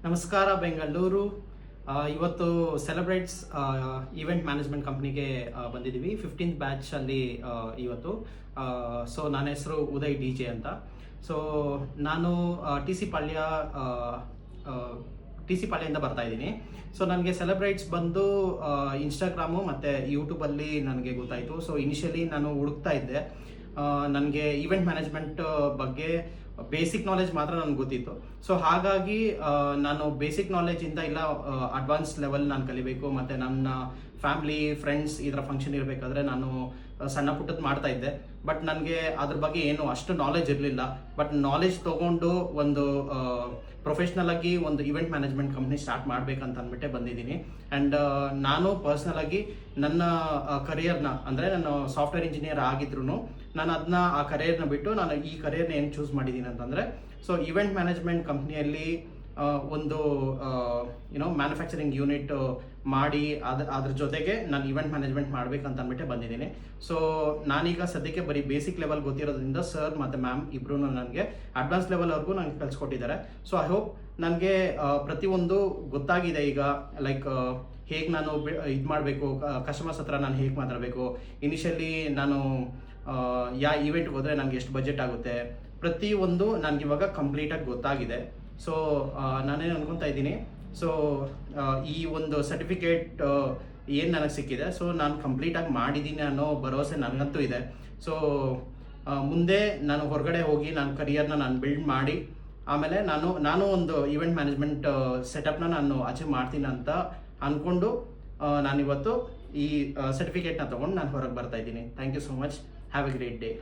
ನಮಸ್ಕಾರ ಬೆಂಗಳೂರು. ಇವತ್ತು celebrates event management ಕಂಪ್ನಿಗೆ ಬಂದಿದ್ದೀವಿ. 15th ಬ್ಯಾಚಲ್ಲಿ ಇವತ್ತು. ಸೊ ನನ್ನ ಹೆಸರು ಉದಯ್ DJ ಅಂತ. ಸೊ ನಾನು ಟಿ ಸಿ ಪಾಳ್ಯದಿಂದ ಬರ್ತಾ ಇದ್ದೀನಿ. ಸೊ ನನಗೆ ಸೆಲೆಬ್ರೇಟ್ಸ್ ಬಂದು ಇನ್ಸ್ಟಾಗ್ರಾಮು ಮತ್ತು ಯೂಟ್ಯೂಬಲ್ಲಿ ನನಗೆ ಗೊತ್ತಾಯಿತು. ಸೊ ಇನಿಷಿಯಲಿ ನಾನು ಹುಡುಕ್ತಾ ಇದ್ದೆ. ನನಗೆ ಈವೆಂಟ್ ಮ್ಯಾನೇಜ್ಮೆಂಟ್ ಬಗ್ಗೆ ಬೇಸಿಕ್ ನಾಲೆಜ್ ಮಾತ್ರ ನನಗೆ ಗೊತ್ತಿತ್ತು. ಸೊ ಹಾಗಾಗಿ ನಾನು ಬೇಸಿಕ್ ನಾಲೆಜಿಂದ ಇಲ್ಲ ಅಡ್ವಾನ್ಸ್ ಲೆವೆಲ್ ನಾನು ಕಲಿಬೇಕು, ಮತ್ತು ನನ್ನ ಫ್ಯಾಮ್ಲಿ ಫ್ರೆಂಡ್ಸ್ ಇದರ ಫಂಕ್ಷನ್ ಇರಬೇಕಾದ್ರೆ ನಾನು ಸಣ್ಣ ಪುಟ್ಟದ್ದು ಮಾಡ್ತಾ ಇದ್ದೆ. ಬಟ್ ನನಗೆ ಅದ್ರ ಬಗ್ಗೆ ಏನು ಅಷ್ಟು ನಾಲೆಜ್ ಇರಲಿಲ್ಲ. ಬಟ್ ನಾಲೆಜ್ ತೊಗೊಂಡು ಒಂದು ಪ್ರೊಫೆಷ್ನಲ್ ಆಗಿ ಒಂದು ಇವೆಂಟ್ ಮ್ಯಾನೇಜ್ಮೆಂಟ್ ಕಂಪ್ನಿ ಸ್ಟಾರ್ಟ್ ಮಾಡ್ಬೇಕಂತ ಅಂದ್ಬಿಟ್ಟೆ ಬಂದಿದ್ದೀನಿ. ಆ್ಯಂಡ್ ನಾನು ಪರ್ಸ್ನಲ್ ಆಗಿ ನನ್ನ ಕರಿಯರ್ನ, ಅಂದರೆ ನಾನು ಸಾಫ್ಟ್ವೇರ್ ಇಂಜಿನಿಯರ್ ಆಗಿದ್ರು ನಾನು ಅದನ್ನ ಆ ಕರಿಯರ್ನ ಬಿಟ್ಟು ನಾನು ಈ ಕರಿಯರ್ನ ಏನು ಚೂಸ್ ಮಾಡಿದ್ದೀನಿ ಅಂತಂದರೆ, ಸೊ ಇವೆಂಟ್ ಮ್ಯಾನೇಜ್ಮೆಂಟ್ ಕಂಪ್ನಿಯಲ್ಲಿ ಒಂದು ಮ್ಯಾನುಫ್ಯಾಕ್ಚರಿಂಗ್ ಯೂನಿಟ್ ಮಾಡಿ ಅದ್ರ ಜೊತೆಗೆ ನಾನು ಇವೆಂಟ್ ಮ್ಯಾನೇಜ್ಮೆಂಟ್ ಮಾಡ್ಬೇಕಂತ ಅಂದ್ಬಿಟ್ಟೆ ಬಂದಿದ್ದೀನಿ. ಸೊ ನಾನೀಗ ಸದ್ಯಕ್ಕೆ ಬರೀ ಬೇಸಿಕ್ ಲೆವೆಲ್ ಗೊತ್ತಿರೋದ್ರಿಂದ ಸರ್ ಮತ್ತು ಮ್ಯಾಮ್ ಇಬ್ಬರೂ ನನಗೆ ಅಡ್ವಾನ್ಸ್ ಲೆವೆಲ್ವರೆಗೂ ನನಗೆ ಕಲಿಸ್ಕೊಟ್ಟಿದ್ದಾರೆ. ಸೊ ಐ ಹೋಪ್ ನನಗೆ ಪ್ರತಿಯೊಂದು ಗೊತ್ತಾಗಿದೆ ಈಗ. ಲೈಕ್ ಹೇಗೆ ನಾನು ಇದು ಮಾಡಬೇಕು, ಕಸ್ಟಮರ್ಸ್ ಹತ್ರ ನಾನು ಹೇಗೆ ಮಾತಾಡಬೇಕು, ಇನಿಷಿಯಲಿ ನಾನು ಯಾವ ಈವೆಂಟ್ಗೆ ಹೋದರೆ ನನಗೆ ಎಷ್ಟು ಬಜೆಟ್ ಆಗುತ್ತೆ, ಪ್ರತಿಯೊಂದು ನನಗಿವಾಗ ಕಂಪ್ಲೀಟಾಗಿ ಗೊತ್ತಾಗಿದೆ. ಸೊ ನಾನೇನು ಅನ್ಕೊತಾ ಇದ್ದೀನಿ, ಸೊ ಈ ಒಂದು ಸರ್ಟಿಫಿಕೇಟ್ ಏನು ನನಗೆ ಸಿಕ್ಕಿದೆ, ಸೊ ನಾನು ಕಂಪ್ಲೀಟಾಗಿ ಮಾಡಿದ್ದೀನಿ ಅನ್ನೋ ಭರವಸೆ ನನಗಂತೂ ಇದೆ. ಸೊ ಮುಂದೆ ನಾನು ಹೊರಗಡೆ ಹೋಗಿ ನನ್ನ ಕರಿಯರ್ನ ನಾನು ಬಿಲ್ಡ್ ಮಾಡಿ ಆಮೇಲೆ ನಾನು ಒಂದು ಈವೆಂಟ್ ಮ್ಯಾನೇಜ್ಮೆಂಟ್ ಸೆಟಪ್ನ ನಾನು ಅಚೀವ್ ಮಾಡ್ತೀನಿ ಅಂತ ಅಂದ್ಕೊಂಡು ನಾನಿವತ್ತು ಈ ಸರ್ಟಿಫಿಕೇಟ್ನ ತೊಗೊಂಡು ನಾನು ಹೊರಗೆ ಬರ್ತಾ ಇದ್ದೀನಿ. Thank you so much. Have a great day.